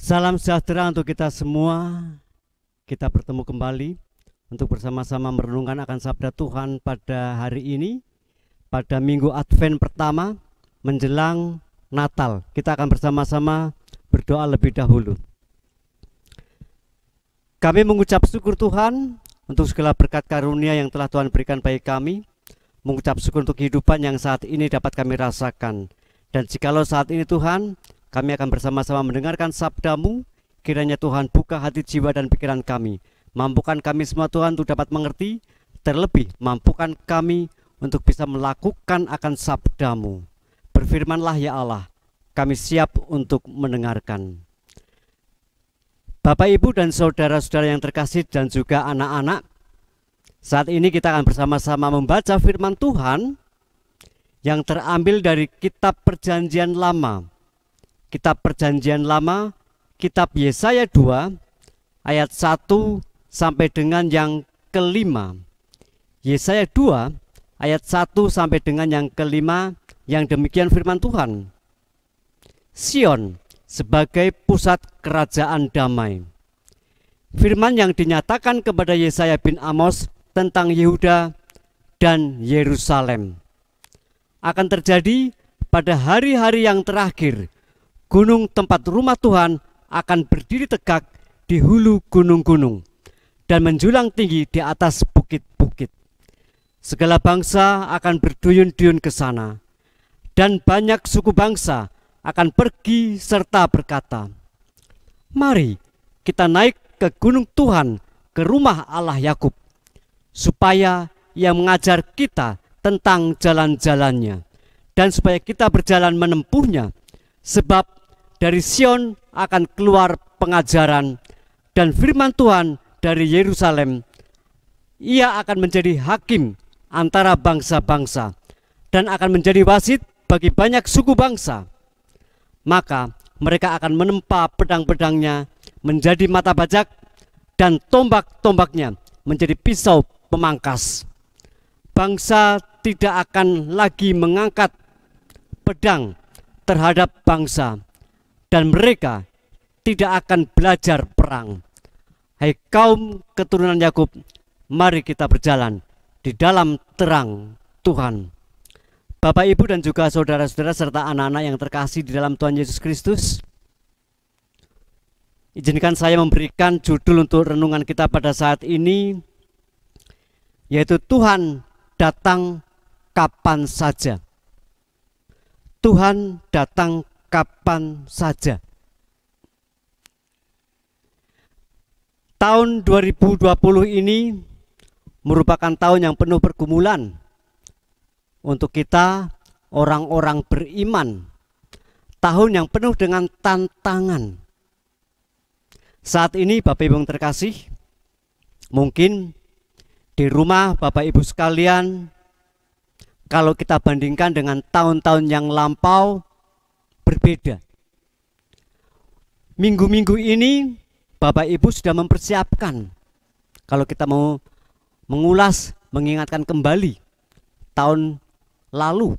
Salam sejahtera untuk kita semua. Kita bertemu kembali untuk bersama-sama merenungkan akan sabda Tuhan pada hari ini, pada minggu Advent pertama menjelang Natal. Kita akan bersama-sama berdoa lebih dahulu. Kami mengucap syukur Tuhan untuk segala berkat karunia yang telah Tuhan berikan bagi kami. Mengucap syukur untuk kehidupan yang saat ini dapat kami rasakan. Dan jikalau saat ini Tuhan, kami akan bersama-sama mendengarkan sabda-Mu. Kiranya Tuhan buka hati, jiwa, dan pikiran kami. Mampukan kami semua Tuhan untuk dapat mengerti. Terlebih mampukan kami untuk bisa melakukan akan sabda-Mu. Berfirmanlah ya Allah, kami siap untuk mendengarkan. Bapak, Ibu, dan saudara-saudara yang terkasih dan juga anak-anak, saat ini kita akan bersama-sama membaca firman Tuhan yang terambil dari kitab Perjanjian Lama. Kitab Perjanjian Lama, kitab Yesaya 2 ayat 1 sampai dengan yang kelima. Yesaya 2 ayat 1 sampai dengan yang kelima, yang demikian firman Tuhan. Sion sebagai pusat kerajaan damai. Firman yang dinyatakan kepada Yesaya bin Amos tentang Yehuda dan Yerusalem akan terjadi pada hari-hari yang terakhir. Gunung tempat rumah Tuhan akan berdiri tegak di hulu gunung-gunung dan menjulang tinggi di atas bukit-bukit. Segala bangsa akan berduyun-duyun ke sana, dan banyak suku bangsa akan pergi serta berkata, "Mari kita naik ke gunung Tuhan, ke rumah Allah Yakub, supaya Ia mengajar kita tentang jalan-jalannya, dan supaya kita berjalan menempuhnya. Sebab dari Sion akan keluar pengajaran, dan firman Tuhan dari Yerusalem. Ia akan menjadi hakim antara bangsa-bangsa, dan akan menjadi wasit bagi banyak suku bangsa. Maka mereka akan menempa pedang-pedangnya menjadi mata bajak, dan tombak-tombaknya menjadi pisau pemangkas. Bangsa tidak akan lagi mengangkat pedang terhadap bangsa, dan mereka tidak akan belajar perang. Hai kaum keturunan Yakub, mari kita berjalan di dalam terang Tuhan." Bapak, Ibu, dan juga saudara-saudara serta anak-anak yang terkasih di dalam Tuhan Yesus Kristus, izinkan saya memberikan judul untuk renungan kita pada saat ini, yaitu Tuhan datang kapan saja. Tuhan datang kapan saja. Tahun 2020 ini merupakan tahun yang penuh pergumulan untuk kita orang-orang beriman. Tahun yang penuh dengan tantangan. Saat ini Bapak Ibu yang terkasih, mungkin di rumah Bapak Ibu sekalian, kalau kita bandingkan dengan tahun-tahun yang lampau, berbeda. Minggu-minggu ini Bapak Ibu sudah mempersiapkan. Kalau kita mau mengulas, mengingatkan kembali tahun lalu,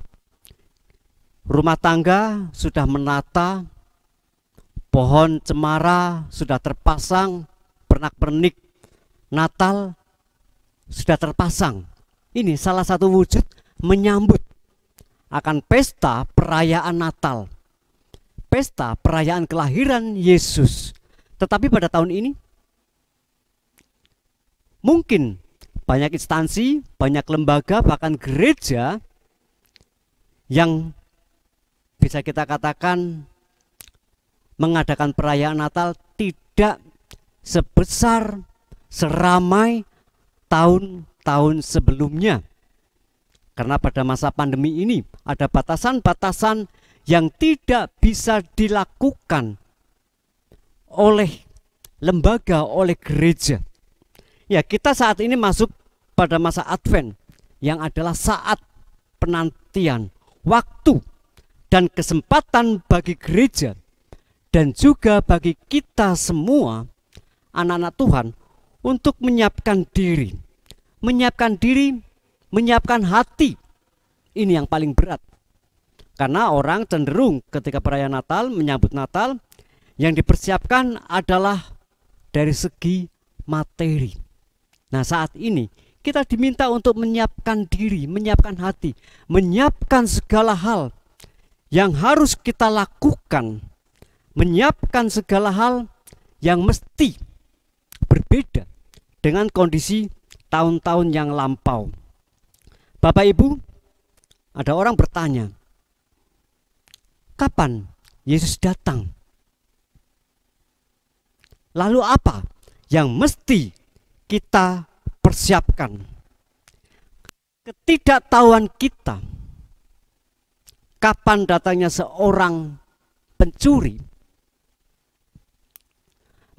rumah tangga sudah menata, pohon cemara sudah terpasang, pernak-pernik Natal sudah terpasang. Ini salah satu wujud menyambut akan pesta perayaan Natal, pesta perayaan kelahiran Yesus. Tetapi pada tahun ini mungkin banyak instansi, banyak lembaga, bahkan gereja yang bisa kita katakan mengadakan perayaan Natal tidak sebesar, seramai tahun-tahun sebelumnya. Karena pada masa pandemi ini ada batasan-batasan yang tidak bisa dilakukan oleh lembaga, oleh gereja. Ya, kita saat ini masuk pada masa Advent, yang adalah saat penantian, waktu dan kesempatan bagi gereja dan juga bagi kita semua anak-anak Tuhan untuk menyiapkan diri, menyiapkan hati. Ini yang paling berat. Karena orang cenderung ketika perayaan Natal, menyambut Natal, Yang dipersiapkan adalah dari segi materi. Nah, saat ini kita diminta untuk menyiapkan diri, menyiapkan hati, menyiapkan segala hal yang harus kita lakukan, menyiapkan segala hal yang mesti berbeda dengan kondisi tahun-tahun yang lampau. Bapak Ibu, ada orang bertanya, kapan Yesus datang? Lalu apa yang mesti kita persiapkan? Ketidaktahuan kita kapan datangnya seorang pencuri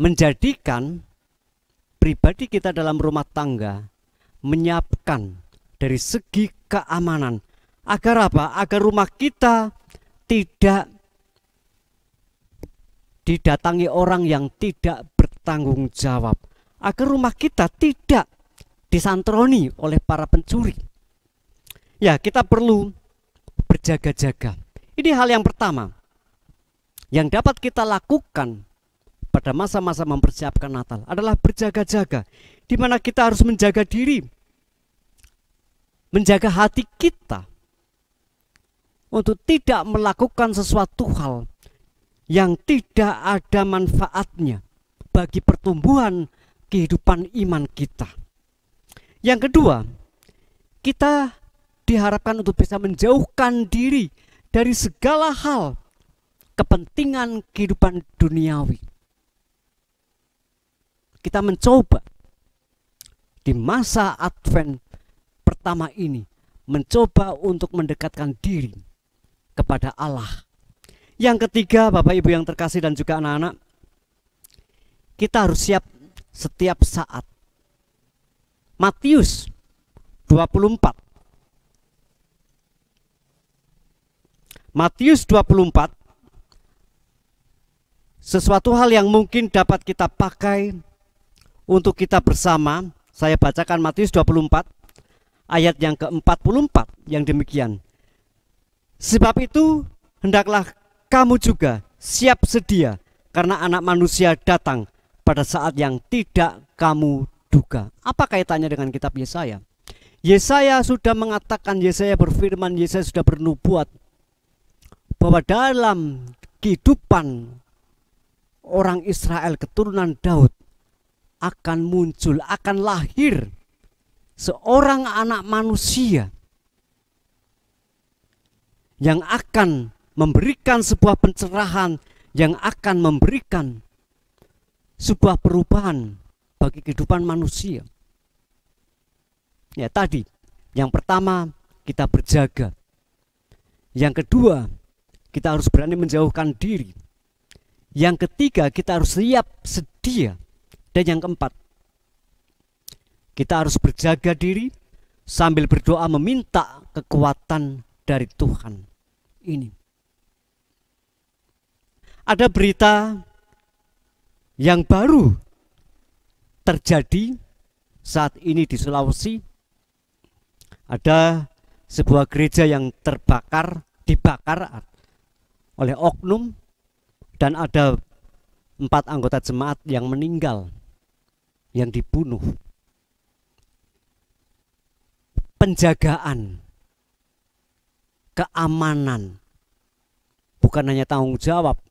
menjadikan pribadi kita dalam rumah tangga menyiapkan dari segi keamanan. Agar apa? Agar rumah kita tidak didatangi orang yang tidak bertanggung jawab. Agar rumah kita tidak disantroni oleh para pencuri. Ya, kita perlu berjaga-jaga. Ini hal yang pertama yang dapat kita lakukan pada masa-masa mempersiapkan Natal adalah berjaga-jaga, di mana kita harus menjaga diri, menjaga hati kita untuk tidak melakukan sesuatu hal yang tidak ada manfaatnya bagi pertumbuhan kehidupan iman kita. Yang kedua, kita diharapkan untuk bisa menjauhkan diri dari segala hal kepentingan kehidupan duniawi. Kita mencoba di masa Advent pertama ini mencoba untuk mendekatkan diri kepada Allah. Yang ketiga, Bapak Ibu yang terkasih dan juga anak-anak, kita harus siap setiap saat. Matius 24. Matius 24, sesuatu hal yang mungkin dapat kita pakai untuk kita bersama. Saya bacakan Matius 24 ayat yang ke-44 yang demikian. Sebab itu hendaklah kamu juga siap sedia, karena Anak Manusia datang pada saat yang tidak kamu duga. Apa kaitannya dengan kitab Yesaya? Yesaya sudah mengatakan, Yesaya berfirman, Yesaya sudah bernubuat bahwa dalam kehidupan orang Israel keturunan Daud akan muncul, akan lahir seorang anak manusia yang akan memberikan sebuah pencerahan, yang akan memberikan sebuah perubahan bagi kehidupan manusia. Ya, tadi yang pertama kita berjaga, yang kedua kita harus berani menjauhkan diri, yang ketiga kita harus siap sedia, dan yang keempat kita harus berjaga diri sambil berdoa meminta kekuatan dari Tuhan. Ini ada berita yang baru terjadi saat ini di Sulawesi. Ada sebuah gereja yang dibakar oleh oknum, dan ada 4 anggota jemaat yang meninggal, yang dibunuh. Penjagaan, keamanan bukan hanya tanggung jawab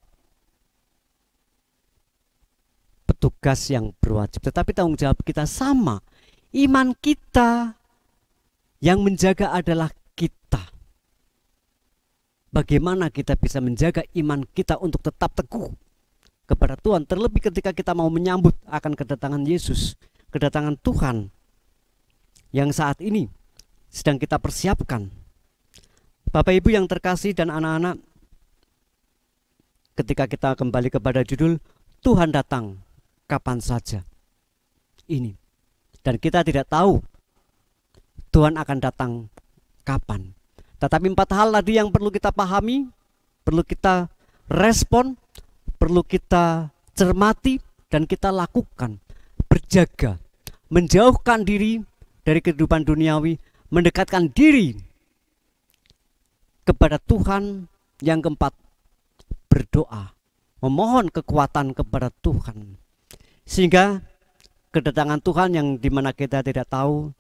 petugas yang berwajib, tetapi tanggung jawab kita sama. Iman kita yang menjaga adalah kita. Bagaimana kita bisa menjaga iman kita untuk tetap teguh kepada Tuhan, terlebih ketika kita mau menyambut akan kedatangan Yesus, kedatangan Tuhan yang saat ini sedang kita persiapkan. Bapak Ibu yang terkasih dan anak-anak, ketika kita kembali kepada judul Tuhan datang kapan saja ini, dan kita tidak tahu Tuhan akan datang kapan. Tetapi 4 hal tadi yang perlu kita pahami, perlu kita respon, perlu kita cermati, dan kita lakukan. Berjaga, menjauhkan diri dari kehidupan duniawi, mendekatkan diri kepada Tuhan. Yang keempat, berdoa memohon kekuatan kepada Tuhan. Sehingga kedatangan Tuhan yang dimana kita tidak tahu,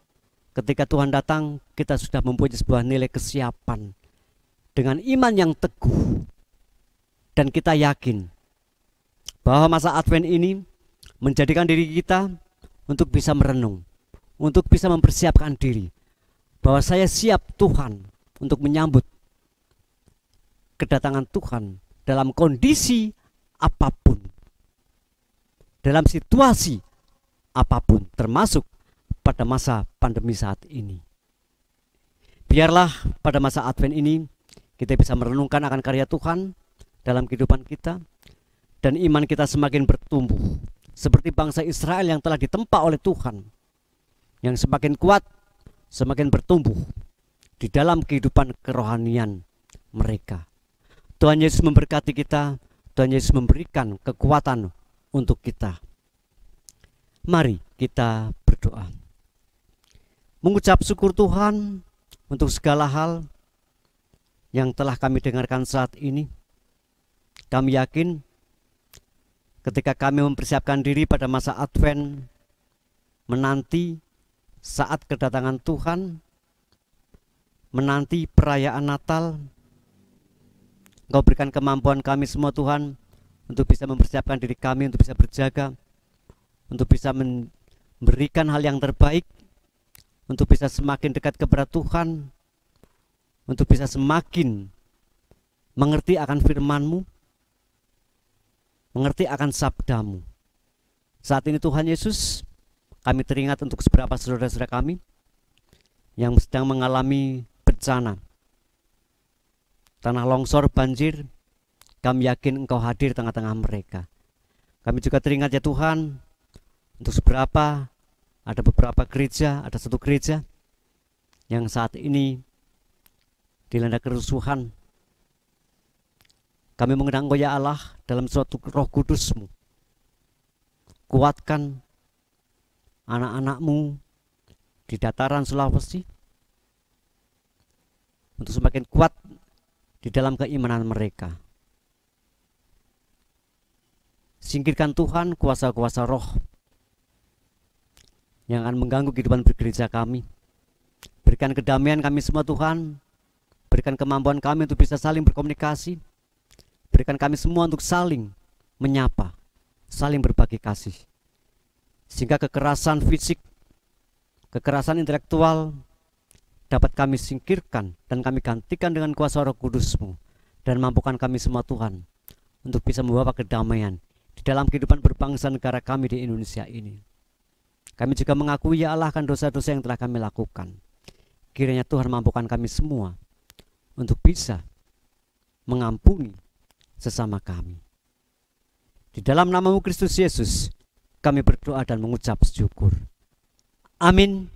ketika Tuhan datang kita sudah mempunyai sebuah nilai kesiapan dengan iman yang teguh. Dan kita yakin bahwa masa Advent ini menjadikan diri kita untuk bisa merenung, untuk bisa mempersiapkan diri bahwa saya siap Tuhan untuk menyambut kedatangan Tuhan dalam kondisi apapun, dalam situasi apapun, termasuk pada masa pandemi saat ini. Biarlah pada masa Advent ini kita bisa merenungkan akan karya Tuhan dalam kehidupan kita, dan iman kita semakin bertumbuh seperti bangsa Israel yang telah ditempa oleh Tuhan, yang semakin kuat, semakin bertumbuh di dalam kehidupan kerohanian mereka. Tuhan Yesus memberkati kita, Tuhan Yesus memberikan kekuatan untuk kita. Mari kita berdoa. Mengucap syukur Tuhan untuk segala hal yang telah kami dengarkan saat ini. Kami yakin ketika kami mempersiapkan diri pada masa Advent, menanti saat kedatangan Tuhan, menanti perayaan Natal, Engkau berikan kemampuan kami semua Tuhan untuk bisa mempersiapkan diri kami, untuk bisa berjaga, untuk bisa memberikan hal yang terbaik, untuk bisa semakin dekat kepada Tuhan, untuk bisa semakin mengerti akan firman-Mu, mengerti akan sabdamu. Saat ini Tuhan Yesus, kami teringat untuk beberapa saudara-saudara kami yang sedang mengalami bencana, tanah longsor, banjir. Kami yakin Engkau hadir tengah-tengah mereka. Kami juga teringat ya Tuhan, untuk ada beberapa gereja, ada satu gereja yang saat ini dilanda kerusuhan. Kami mengundang Engkau ya Allah dalam suatu Roh Kudus-Mu. Kuatkan anak-anak-Mu di dataran Sulawesi untuk semakin kuat di dalam keimanan mereka. Singkirkan Tuhan kuasa-kuasa roh yang akan mengganggu kehidupan bergereja kami. Berikan kedamaian kami semua Tuhan. Berikan kemampuan kami untuk bisa saling berkomunikasi. Berikan kami semua untuk saling menyapa, saling berbagi kasih. Sehingga kekerasan fisik, kekerasan intelektual dapat kami singkirkan dan kami gantikan dengan kuasa Roh Kudus-Mu. Dan mampukan kami semua Tuhan untuk bisa membawa kedamaian di dalam kehidupan berbangsa negara kami di Indonesia ini. Kami juga mengakui ya Allah akan dosa-dosa yang telah kami lakukan. Kiranya Tuhan mampukan kami semua untuk bisa mengampuni sesama kami. Di dalam nama-Mu Kristus Yesus, kami berdoa dan mengucap syukur. Amin.